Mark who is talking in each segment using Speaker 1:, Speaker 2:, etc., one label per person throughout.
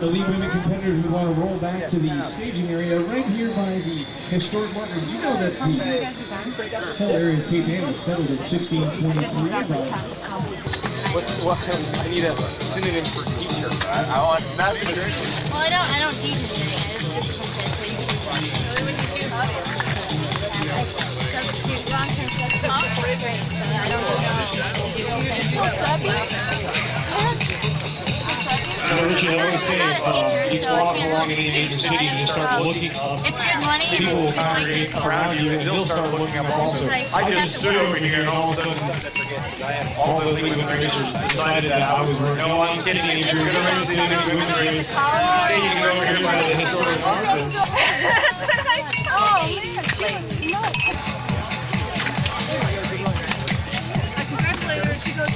Speaker 1: elite women competitors, we want to roll back to the staging area right here by the historic marker. Did you know that the whole area of Cape Ann was settled in 1623?
Speaker 2: What? I need a synonym for teacher. I want not teacher.
Speaker 3: Well, I don't teach anything. I just compete, so you can do one. So we would do substitute long-term substitute. Great. So I don't know.
Speaker 1: So Richard, I always say, you walk along in any major city and just start looking up.
Speaker 3: It's good money.
Speaker 1: People will congregate around you and they'll start looking up also. I just stood over here and all of a sudden, all the elite women racers decided that I was working. No, I'm kidding. If you're going to race the elite women race, say you can go over here by the historic marker.
Speaker 3: Oh, man. Jeez. No. I congratulate her. She goes,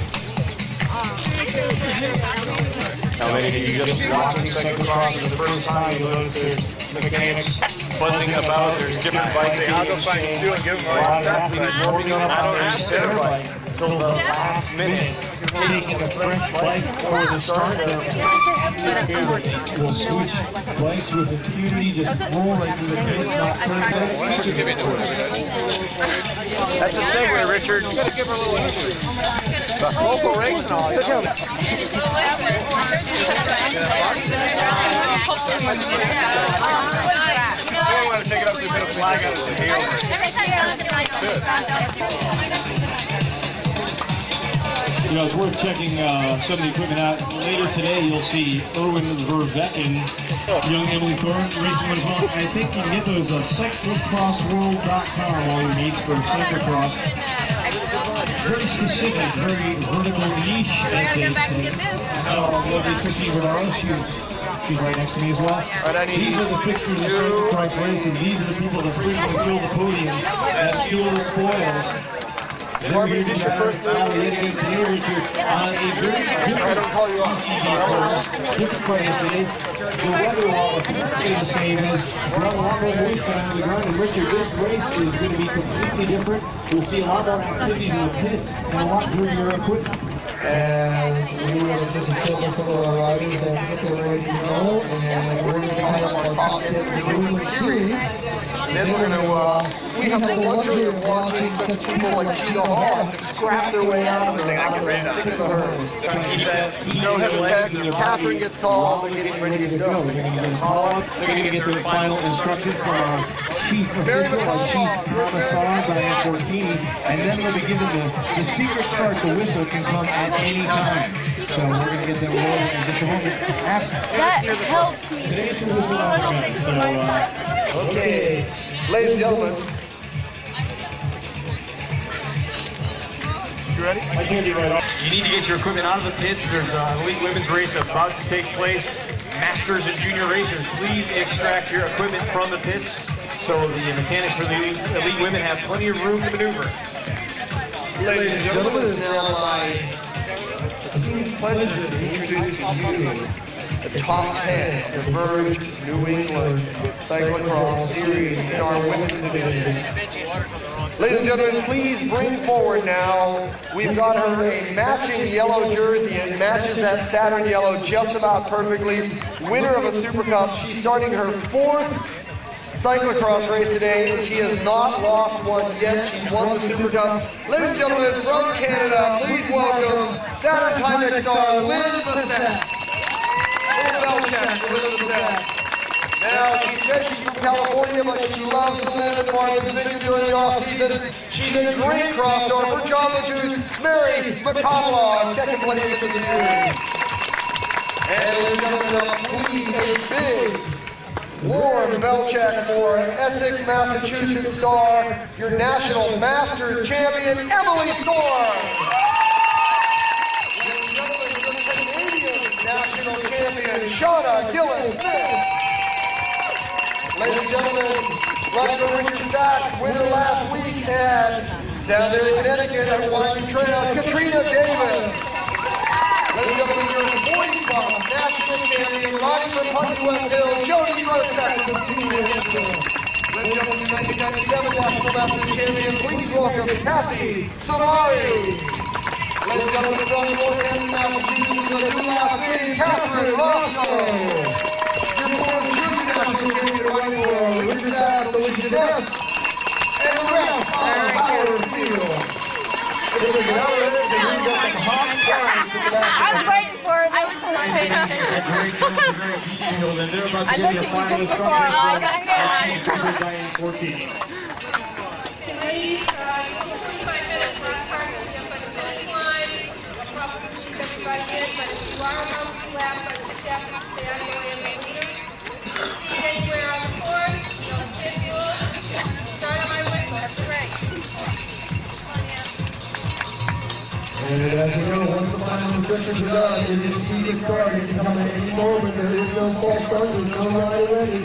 Speaker 1: Now, lady, you just watching cyclocross for the first time, you'll notice there's mechanics buzzing about, there's different bikes.
Speaker 2: I'll go find you and give them all that.
Speaker 1: Warming up on their spare bike until the last minute, taking a fresh bike for the start. We'll switch bikes with impunity, just roll right through the pace.
Speaker 2: That's a segue, Richard. You gotta give her a little history. Local race and all. Sit down. I want to take it up to a bit of flag on the heel.
Speaker 1: You know, it's worth checking some of the equipment out. Later today, you'll see Erwin Vervecken, young Emily Thorne racing as well. I think you can get those cyclocrossworld.com, all your needs for cyclocross. Very specific, very vertical niche. So, lovely Christine Vardaros, she's right next to me as well. These are the fixtures of cyclocross racing. These are the people that frequently fill the podium that steal the spoils.
Speaker 2: Carmen, is this your first
Speaker 1: today, Richard, on a very different different place today. The weather will be the same as we're on a long race time on the ground. And Richard, this race is going to be completely different. We'll see a lot more activities in the pits and a lot greener equipment.
Speaker 4: And we were able to assemble some of our riders and get them ready to go. And we're going to have our top 10 renewing series. Then we're going to, we have the luxury of watching such people like Gina scrap their way out of the thick of the herd. No hesitation. Catherine gets called.
Speaker 1: They're getting ready to go. They're going to get called. They're going to get their final instructions from our chief official, our chief commissar, Diane Fortini, and then they'll begin the secret start. The whistle can come at any time. So we're going to get them rolling in just a moment.
Speaker 3: That helps me.
Speaker 1: Today it's a whistle on the gun. So,
Speaker 4: Okay, ladies and gentlemen.
Speaker 2: You ready?
Speaker 1: I can't get right off. You need to get your equipment out of the pits. There's an elite women's race about to take place. Masters and junior racers, please extract your equipment from the pits so the mechanics for the elite women have plenty of room to maneuver.
Speaker 4: Ladies and gentlemen, it is now my pleasure to introduce to you the top 10 of the Verge New England Cyclocross Series in our women's division. Ladies and gentlemen, please bring forward now, we've got her a matching yellow jersey. It matches that Saturn yellow just about perfectly. Winner of a Super Cup. She's starting her 4th cyclocross race today, and she has not lost one yet. She won the Super Cup. Ladies and gentlemen, from Canada, please welcome Saturn Timex star Lynne Bessette. Now, she says she's from California, but she loves the land of Marvin's Vineyard during the off-season. She's a great crossover for Jamba Juice, Mary McConneloug, second place in the series. And ladies and gentlemen, please a big, warm bell check for an Essex, Massachusetts star, your National Masters champion, Emily Thorne. National champion, Shauna, Gillies-Smith. Ladies and gentlemen, Gloucester Richard Sachs, winner last week at down there in Connecticut at Winding Trail, Katrina Davis. Ladies and gentlemen, your Voice Cup national champion, riding from Punty West Hill, Jody Roseback from Team Winston. Ladies and gentlemen, your 1997 National Masters champion, please welcome Kathy Samari. Ladies and gentlemen, from Northampton, Massachusetts, the new last name, Catherine Roscoe. Gillies-Smith. And the rest on power field.
Speaker 3: I was waiting for it. I was paying attention.
Speaker 1: Very detailed, and they're about to
Speaker 3: I
Speaker 1: give you
Speaker 3: looked
Speaker 1: a final
Speaker 3: at you just before. I got
Speaker 1: instruction. Diane 14.
Speaker 5: Ladies, 45 minutes for our target to get by the finish line. I'll probably shoot everybody in, but if you are around the lap, I just have to stay out of the way of my leaders. See anywhere on the course, you know, the kid rule. Start on my whistle. That's right.
Speaker 4: And as you know, once the final instructions are done, it is season started. You can come at any moment. There is no false start. There's no rider ready.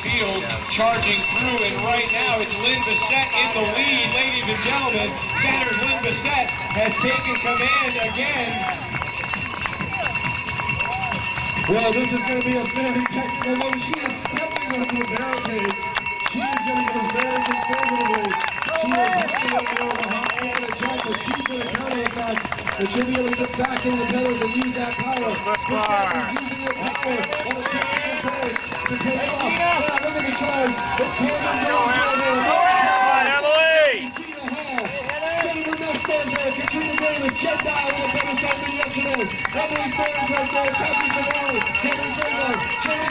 Speaker 1: Field charging through, and right now it's Lynne Bessette in the lead. Ladies and gentlemen, Saturn's Lynne Bessette has taken command again.
Speaker 4: Well, this is going to be a very technical one. She is stepping onto a barricade. She is going to go very conservatively. She is heading up there on the hot wall to jump, but she's going to counter the fact that she'll be able to get back in the pedals and use that power. Bessette is using her power on the technical curve to take off. Now, look at the charge. It's Carmen D'Aluisio.
Speaker 2: Come on, Emily!
Speaker 4: Gina Hall. Jennifer Nelson's there. Katrina Davis. Jamba on the pedal starting yesterday. Emily Thorne right there. Catching the ball. Kevin Grande. Jenny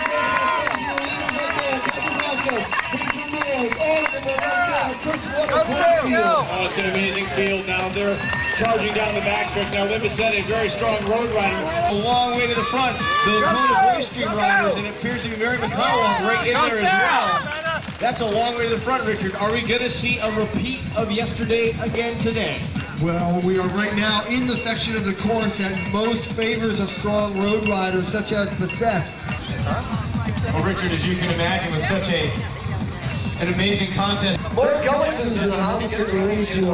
Speaker 1: Oh, it's an amazing field now. They're charging down the backstretch. Now, Lynne Bessette, a very strong road rider. A long way to the front. The Kona Voicestream riders, and it appears to be McConneloug right in there as well. That's a long way to the front, Richard. Are we going to see a repeat of yesterday again today?
Speaker 4: Well, we are right now in the section of the course that most favors a strong road rider such as Bessette.
Speaker 1: Well, Richard, as you can imagine, with such an amazing contest.
Speaker 4: Mark Ellison's in the house getting ready to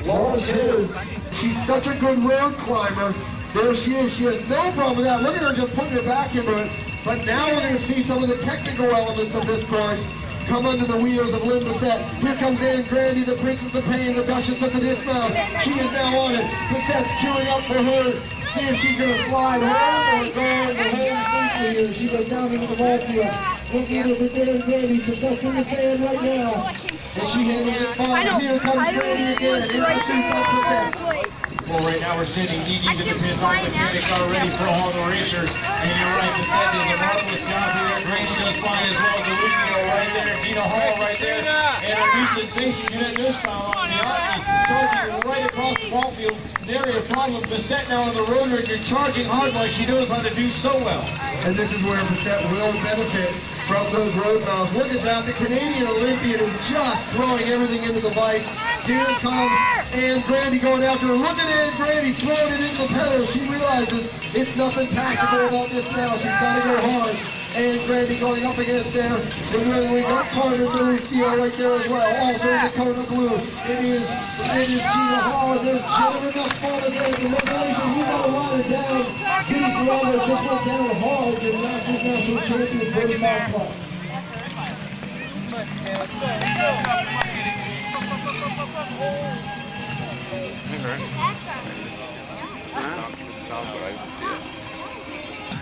Speaker 4: launch his. She's such a good road climber. There she is. She has no problem with that. Look at her just putting her back into it. But now we're going to see some of the technical elements of this course come under the wheels of Lynne Bessette. Here comes Grande, the Princess of Pain, the Duchess of the Dismount. She is now on it. Bessette's queuing up for her. See if she's going to slide home or go in the home safely here. She goes down into the ball field. Looking at it, Grande. Bessette's in the sand right now. And she handles it fine. Here comes Grande again. In pursuit of Bessette.
Speaker 1: Well, right now we're standing knee-deep in the pits. All the mechanics are ready for all the racers. And you're right, Bessette does a marvelous job here. Grande does fine as well. D'Aluisio right there. Gina Hall right there. And a new sensation, Gina Nussbaum on the Omni, charging right across the ball field. Nary a problem. Bessette now on the road racer, charging hard like she knows how to do so well.
Speaker 4: And this is where Bessette will benefit from those road miles. Look at that. The Canadian Olympian is just throwing everything into the bike. Here comes Grande going after her. Look at Grande throwing it into the pedals. She realizes it's nothing tactical about this now. She's got to go hard. Grande going up against there. And then we got Carmen D'Aluisio right there as well. Also in the Kona blue. It is Gina Hall. And there's Jennifer Nelson's again. Congratulations, you got a rider down. Gina Hall just went down hard. The Masters National Champion 35 plus.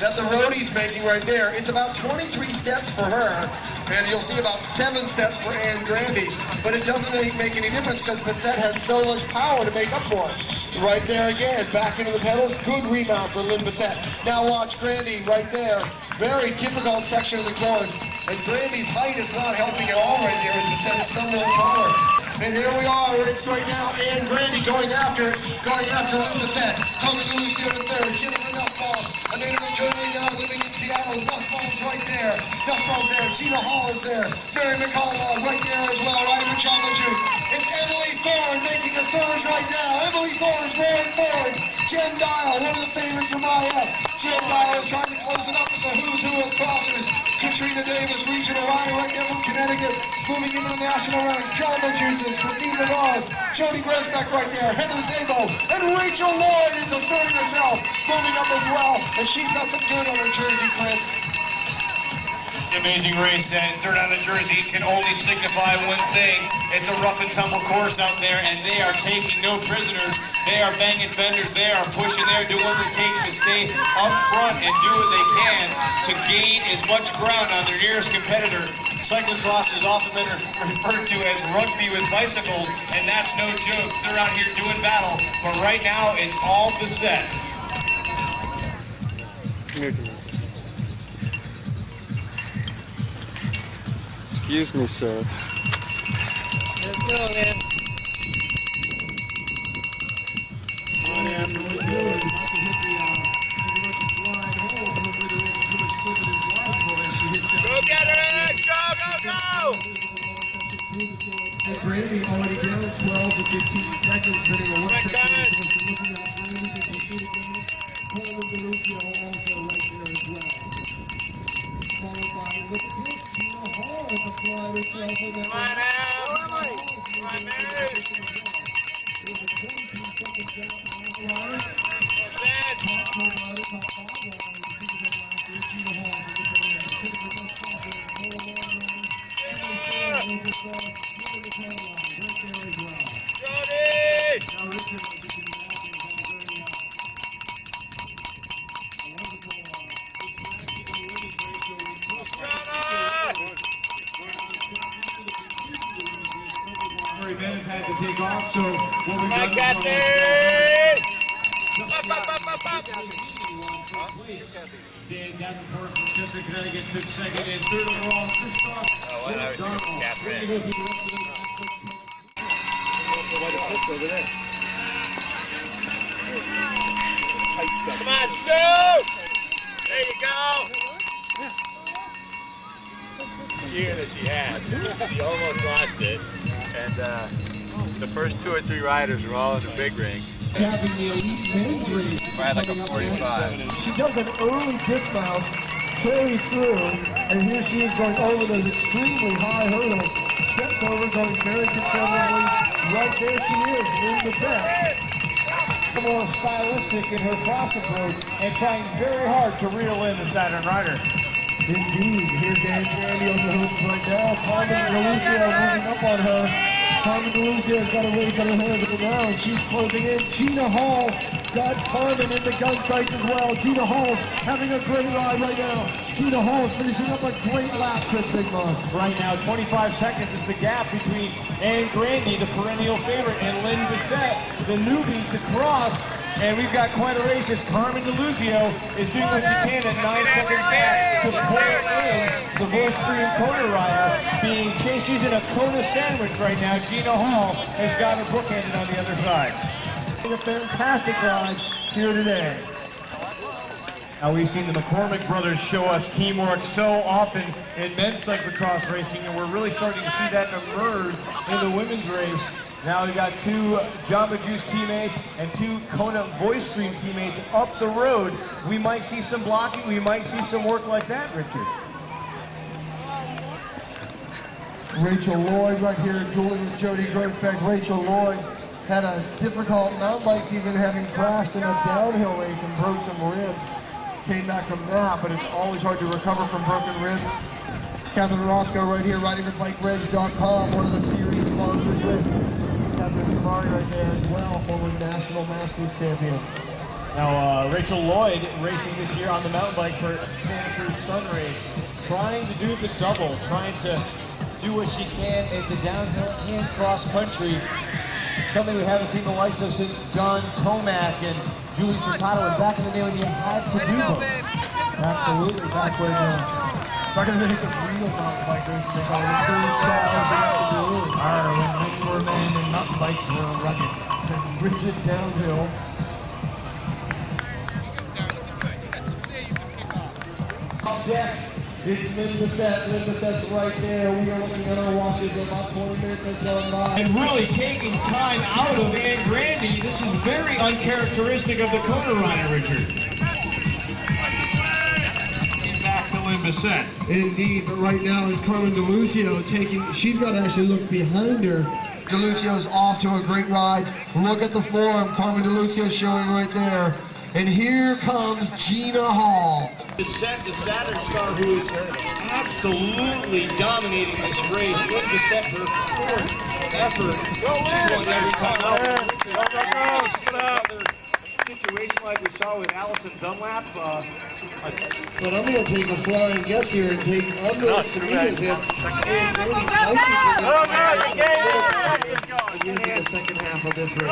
Speaker 4: That the roadie's making right there. It's about 23 steps for her, and you'll see about 7 steps for Grande. But it doesn't make any difference because Bessette has so much power to make up for it. Right there again, back into the pedals. Good rebound for Lynne Bessette. Now watch Grande right there. Very difficult section of the course. And Grande's height is not helping at all right there as Bessette's somewhat taller. And here we are, it's right now, Grande going after Lynne Bessette. Carmen D'Aluisio in third, Jennifer Nussbaum, a native of Germany now living in Seattle. Nussbaum's right there. Nussbaum's there. Gina Hall is there. McConneloug right there as well, riding for Jamba Juice. It's Emily Thorne making a surge right now. Emily Thorne is roaring forward. Jen Dial, one of the favorites from IF. Jen Dial is trying to close it up with the who's who of crossers. Katrina Davis, regional rider right there from Connecticut, moving into the national ranks. Jamba Juices, Vardaros, Jody Gresbeck right there, Heather Zabo, and Rachel Lloyd is asserting herself, moving up as well, and she's got some good on her jersey, Chris.
Speaker 1: amazing race, and third out of Jersey can only signify one thing. It's a rough and tumble course out there, and they are taking no prisoners. They are banging fenders. They are pushing. They are doing what it takes to stay up front and do what they can to gain as much ground on their nearest competitor. Cyclocross is often been referred to as rugby with bicycles, and that's no joke. They're out here doing battle, but right now it's all Bessette.
Speaker 2: Excuse me, sir.
Speaker 6: Let's go, man.
Speaker 2: Go get her, Ed! Go, go, go!
Speaker 4: Grande already down 12 to 15 seconds, depending on what section. Carmen D'Aluisio also right there as well. Followed by, look at this, Gina Hall has applied herself in that.
Speaker 2: Come on, Ed! Come on, man!
Speaker 4: There's a 22 second gap on the line.
Speaker 2: Ed!
Speaker 4: Top 4 rider, top 5 rider. Gina Hall from the band.
Speaker 1: Had to take off, so what we
Speaker 2: My
Speaker 1: got
Speaker 2: Kathy!
Speaker 1: Dan Davenport from Central Connecticut took second, and third overall, Christoph.
Speaker 2: Oh, I was thinking Catherine. Come on, Stu! There you go! Year that she had. She almost lost it. And the first 2 or 3 riders were all in the big ring.
Speaker 4: Having the elite men's race.
Speaker 2: I had like a 45.
Speaker 4: She does an early dismount, carries through, and here she is going over those extremely high hurdles. Steps over, going very conservatively. Right there she is, in the set.
Speaker 1: More stylistic in her cross approach and trying very hard to reel in the Saturn rider.
Speaker 4: Indeed, here's Grande on the hook right now. Carmen D'Aluisio moving up on her. Carmen D'Aluisio's got a race on her hands right now, and she's closing in. Gina Hall got Carmen in the gun sights as well. Gina Hall's having a great ride right now. Gina Hall's finishing up a great lap, Chris Bigmont.
Speaker 1: Right now, 25 seconds is the gap between Grande, the perennial favorite, and Lynne Bessette, the newbie to cross. And we've got quite a race as Carmen D'Aluisio is doing what she can at 9 seconds back to pull in the Voicestream Kona rider being chased. She's in a Kona sandwich right now. Gina Hall has got her bookended on the other side.
Speaker 4: A fantastic ride here today.
Speaker 1: Now we've seen the McConneloug brothers show us teamwork so often in men's cyclocross racing, and we're really starting to see that emerge in the women's race. Now we've got 2 Jamba Juice teammates and 2 Kona Voicestream teammates up the road. We might see some blocking, we might see some work like that, Richard.
Speaker 4: Rachel Lloyd right here, dueling with Jody Grossbeck. Rachel Lloyd had a difficult mountain bike season, having crashed in a downhill race and broke some ribs. Came back from that, but it's always hard to recover from broken ribs. Catherine Roscoe right here, riding with BikeReg.com, one of the series sponsors with Catherine Tamari right there as well, former National Masters champion.
Speaker 1: Now Rachel Lloyd racing this year on the mountain bike for Santa Cruz Sun Race, trying to do the double, trying to do what she can at the downhill and cross country. Something we haven't seen the likes of since John Tomac and Julie Furtado, and back in the day when you had to do them.
Speaker 4: Absolutely, back when the days of real mountain bikers, they call it 30
Speaker 1: When men were men and mountain bikes were rugged.
Speaker 4: rigid downhill. Up deck, it's Lynne Bessette. Lynne Bessette's right there. We are looking at our watches about 20 minutes until 9.
Speaker 1: And really taking time out of Grande. This is very uncharacteristic of the Kona rider, Richard. Back to Lynne Bessette.
Speaker 4: Indeed, but right now it's Carmen D'Aluisio taking, she's got to actually look behind her. D'Aluisio's off to a great ride. Look at the form Carmen D'Aluisio showing right there. And here comes Gina Hall.
Speaker 1: Bessette, the Saturn star, who is absolutely dominating this race. Lynne Bessette, her fourth effort. She's won every time. Situation like we saw with Allison Dunlap.
Speaker 4: But I'm going to take a flying guess here and take under Sabrina's hip. And maybe the second half of this race.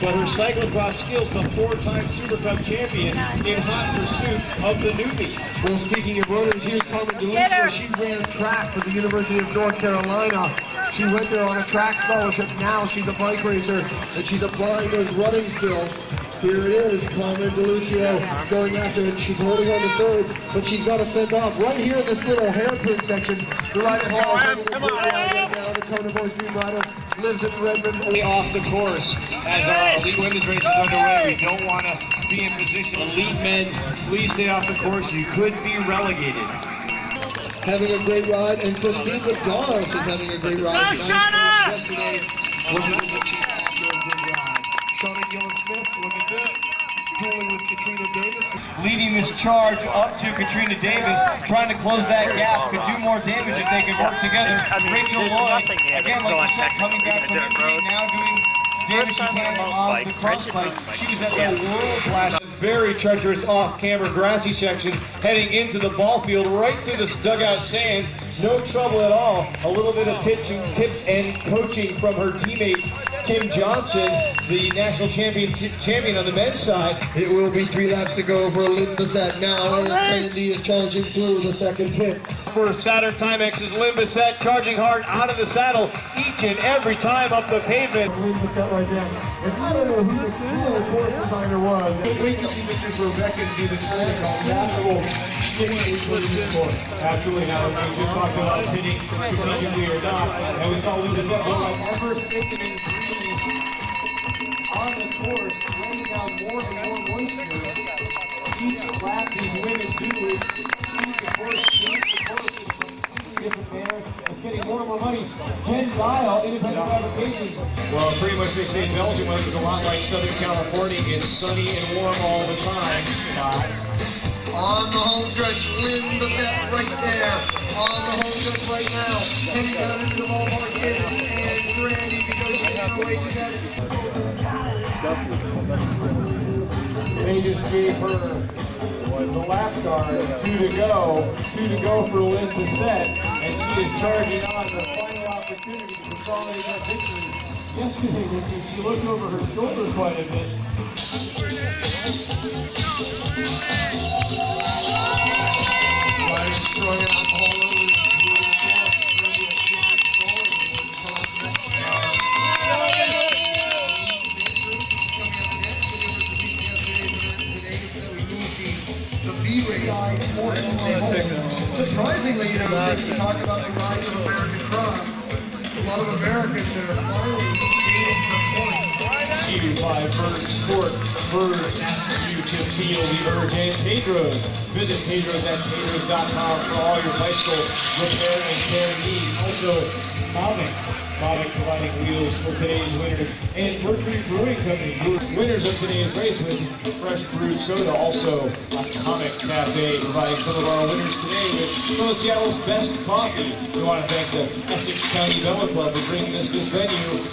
Speaker 1: But her cyclocross skills, the four-time Super Cup champion in hot pursuit of the newbie.
Speaker 4: Well, speaking of runners, here's Carmen D'Aluisio. She ran track for the University of North Carolina. She went there on a track scholarship. Now she's a bike racer, and she's applying those running skills. Here it is, Carmen D'Aluisio going after it. She's holding on to third, but she's got to fend off. Right here in this little hairpin section, the rider hall is right now. The Kona Voicestream rider lives in Redmond.
Speaker 1: Off the course as our elite women's race is underway. We don't want to be in position. Elite men, please stay off the course. You could be relegated.
Speaker 4: Having a great ride, and Christine Vardaros is having a great ride. Shauna! Yesterday, Shauna Gillies-Smith, look at this, dueling with Katrina Davis.
Speaker 1: Leading this charge up to Katrina Davis, trying to close that gap, could do more damage if they could work together. Rachel Lloyd, again, like you said, coming back from injury, now doing damage she can on the cross bike. She was at the world class. Very treacherous off-camber grassy section, heading into the ball field, right through this dugout sand. No trouble at all. A little bit of tips and coaching from her teammate, Tim Johnson, the national champion on the men's side.
Speaker 4: It will be 3 laps to go for Lynne Bessette now, and Grande is charging through the second pit.
Speaker 1: For Saturn Timex's Lynne Bessette, charging hard out of the saddle each and every time up the pavement.
Speaker 4: Lynne Bessette right there. If you don't know who the course designer was, wait to see Mr. Rebecca do the clinic on that little stick that we put in the course.
Speaker 1: Absolutely. Now, we just talked about pitting strategically or not, and we saw Lynne Bessette go like ever thicker on the course, laying down more and more moisture. Each lap these women do is see the course, change the course in a different manner. It's getting more and more money. Jen Dial, Independent Fabrications. Well, pretty much they say Belgium weather is a lot like Southern California. It's sunny and warm all the time.
Speaker 4: On the home stretch, Lynne Bessette right there. On the home stretch right now. Heading down into the ballpark again. And Grande negotiating her way to that.
Speaker 1: They just gave her the lap guard, 2 to go for Lynne Bessette, and she is charging on the final opportunity to consolidate that victory. Yesterday, Richard, she looked over her shoulder quite a bit.
Speaker 4: Riding strung alcohol over the surprisingly, you know, when you talk about the rise of American cross, a lot of Americans that are finally gaining the point.
Speaker 1: Achieved by Bird Sport, Bird SU Tim Field, the Urge, and Pedro's. Visit Pedro's at pedros.com for all your bicycle repair and care needs. Also, Mavic providing wheels for today's winners. And Mercury Brewing Company, winners of today's race with fresh brewed soda. Also, Atomic Cafe providing some of our winners today with some of Seattle's best coffee. We want to thank the Essex County Bella Club for bringing us this venue.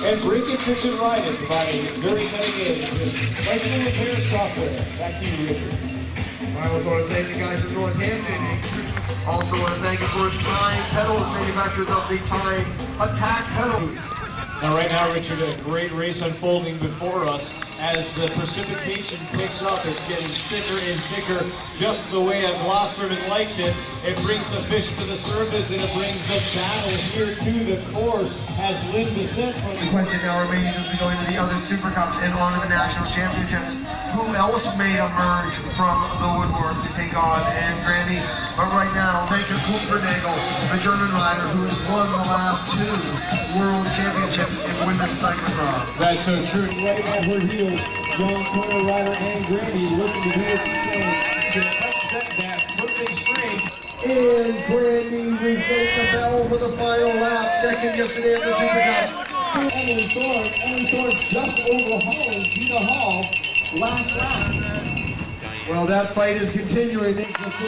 Speaker 1: And Break It, Fix It, Ride It, providing very cutting edge bicycle repair software. Back to you, Richard.
Speaker 4: I also want to thank the guys at Northampton. Also want to thank, of course, Time Pedals, manufacturers of the Time Attack pedal.
Speaker 1: Now, right now, Richard, a great race unfolding before us. As the precipitation picks up, it's getting thicker and thicker, just the way a Gloucesterman likes it. It brings the fish to the surface, and it brings the battle here to the course as Lynne Bessette.
Speaker 4: The question now remains as we go into the other Super Cups and on to the National Championships. Who else may emerge from the woodwork to take on and Grande? But right now, Heike Kupfernagel, a German rider who has won the last 2 World Championships in women's cyclocross.
Speaker 1: That's so true. Right at her heels, young Kona rider and Grande looking to do it to upset that perfect string.
Speaker 4: And Grande rings the bell for the final lap. Second yesterday at the Super Cup.
Speaker 1: Emily Thorne just overhauling Gina Hall last lap.
Speaker 4: Well, that fight is continuing. Let's go, Em!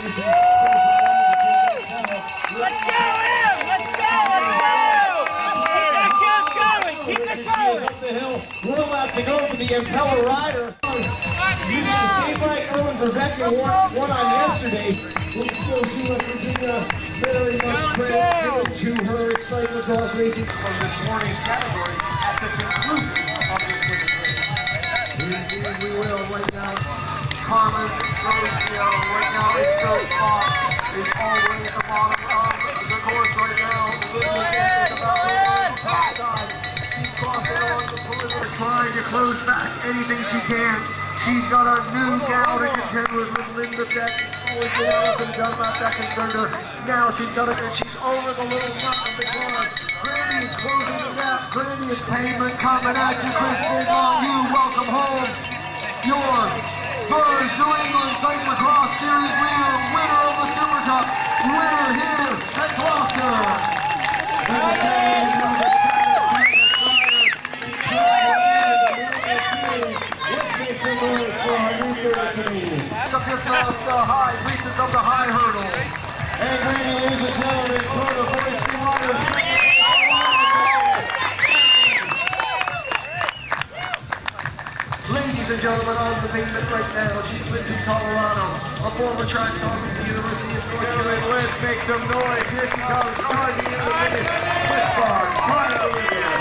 Speaker 4: Let's go! Let's go! Keep it going! Up the hill. We're allowed to go for the impeller rider. Using the same bike Erwin Rebecca won on yesterday. We can still see what Virginia very much credit given to her cyclocross racing from this morning's category at the conclusion of this race. Indeed, we will right now. Carmen D'Aluisio right now is still spot. Is all the way at the bottom of the course right now. She's crossing on the perimeter, trying to close back anything she can. She's got a new gal to contend with Lynne Bessette. Always been out and Jamba that concerned her. Now she's got it, and she's over the little knot of the car. Grande is closing the gap. Grande is pavement coming at you. Kristen, on you. Welcome home. Your first New England Cyclocross Series winner of the Super Cup. Winner here at Gloucester. High, reaches of the high hurdle. And ladies and gentlemen, Kona Voicestream runners. Ladies and gentlemen, on the pavement right now, she's lived in Colorado, a former track star from the University of North Carolina. Let's make some noise. Here she comes, charging into the finish. With bar, Carmen D'Aluisio.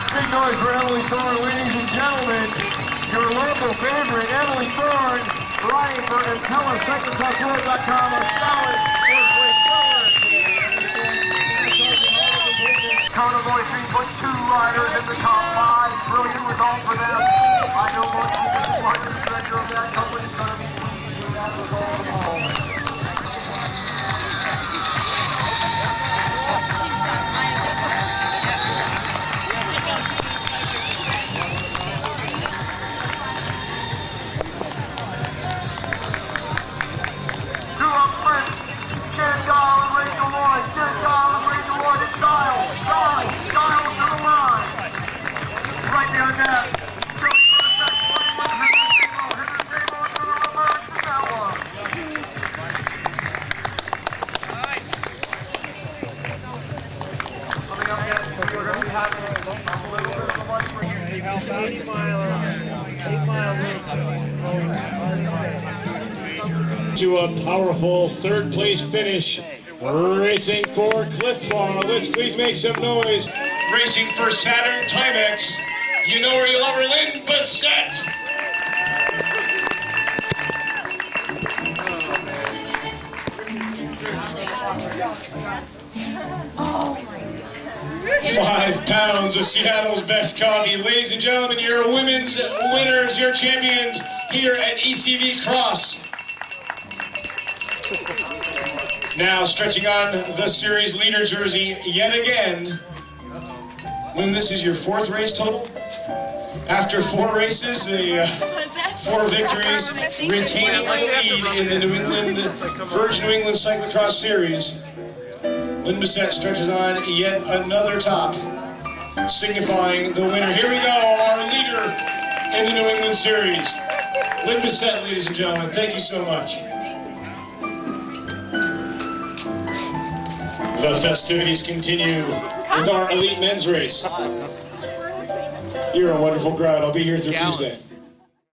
Speaker 4: Big noise for Emily Thorne, ladies and gentlemen. Your local favorite, Emily Thorne, riding for cyclocrossworld.com, a solid fourth-place goer. Kona Voicestream put 2 riders in the top 5. Brilliant result for them. I know more than the marketing director of that company is going to be pleased with that result at home.
Speaker 1: To a powerful third-place finish, racing for Cliff Bar. Let's please make some noise. Racing for Saturn Timex. You know where you love her, Lynne Bessette.
Speaker 3: Oh my God.
Speaker 1: 5 pounds of Seattle's best coffee. Ladies and gentlemen, your women's winners, your champions here at ECV Cross. Now stretching on the series leader jersey yet again. Lynne, this is your 4th race total? After 4 races, 4 victories, retaining the lead in the New England, Virgin New England Cyclocross Series. Lynne Bessette stretches on yet another top, signifying the winner. Here we go, our leader in the New England Series. Lynne Bessette, ladies and gentlemen, thank you so much. The festivities continue with our elite men's race. You're a wonderful crowd. I'll be here through Tuesday.